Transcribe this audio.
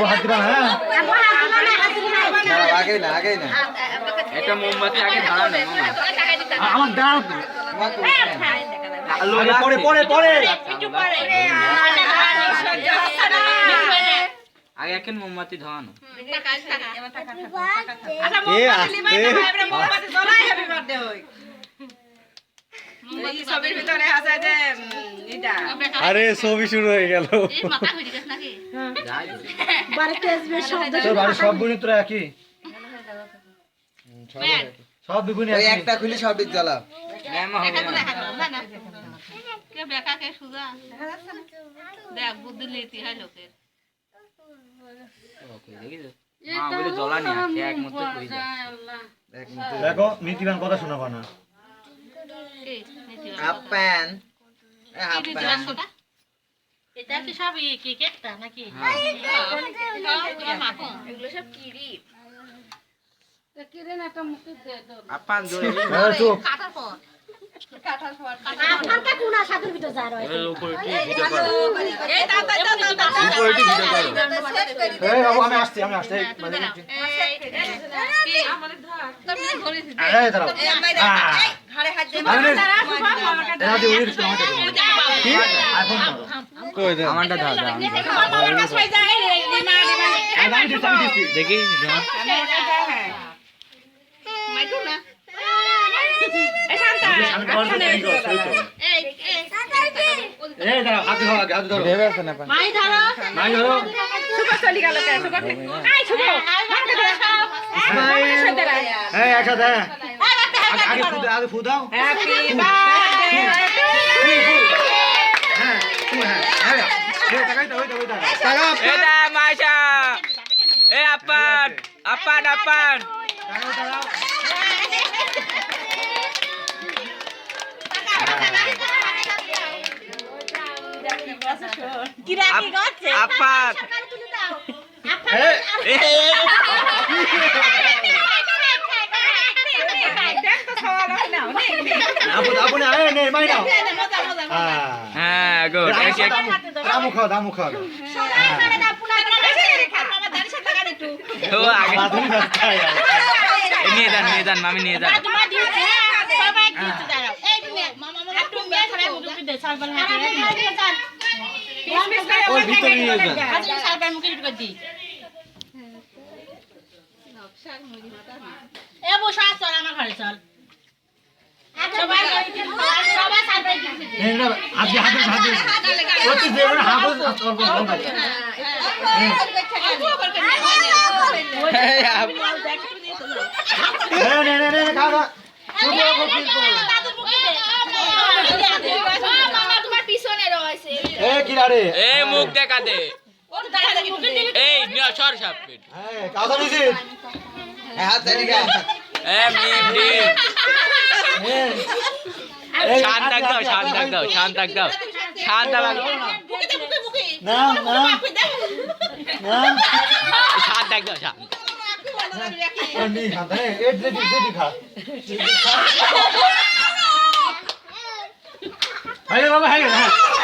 হাত দিবা না আগে না একটা মোমবাতি আগে ধরানো আমার দাঁড় পরে পরে পরে আগে এখন মোমবাতি ধরানো আরে ছবি শুরু হয়ে গেল সব গুণী তোরা একই সব বিগুণী একটা খুলে সব দিক জ্বালা দেখো নীতিবান কথা শোনাবা না আপান এটা কি সব কি কেকটা নাকি এগুলো সব কিরি কিরেন একটা মুখে দে দাও আপান জোরে কাটার পর আপনার কা কোনা সাদের ভিতর যা রয় এর উপরে কি ভিডিও করো এই দাও উপরে কি ভিডিও করো এই বাবু আমি আসছি মানে আমাদের ধর তুমি ধরে এই দাঁড়াও ঘরে হাত দে রাজি ওই রিস্ক আমাকে কি আইফোন কই দে আমারটা ধর আমার কাছে হয়ে যায় আমি দিচ্ছি দেখি মাইটু না আমি কর দেই সই তো এই দাঁড়াও হাত ধরো ভেবে আছে না পান মাই ধরো শুভ চলি গেল কে শুভ আই শুভ আমাকে ধরো এই একসাথে আগে ফু দাও হ্যাপি বার্থডে হ্যাঁ হ্যাঁ এটা মাইশা এ আপান কি রাখি গছে আপান দেখ তো সওয়াল না আপনি আয় নে মাই নাও হ্যাঁ গুড এক এক দামু খাও ও আগে নিয়ে যান মামি নিয়ে যান তোমার দিছে সবাই দিতে দাঁড়াও এই মামা তুমি সবাই মুখে দে সালবান হাতে ওই ভিতরে নিয়ে যান হাতে সালবান মুখে ঢুকে দি এ বসা চল আমার ঘরে চল সবাই সালবান দিতে এই না আজকে হাতে ওই তো দেব না হাতে করব নে খাওয়া শুধু কপি করো মামা তোমার পিছনে রয়েছে এ কি রে এ মুখ দেখা দে এই নিয়া সর সাপেট হ্যাঁ কাদা নিছি হাত এদিকে এ মিমডি শান্ত দাও শান্ত না শান্ত দাও নি খাতা এ যেটি খা আরে বাবা হ্যাঁ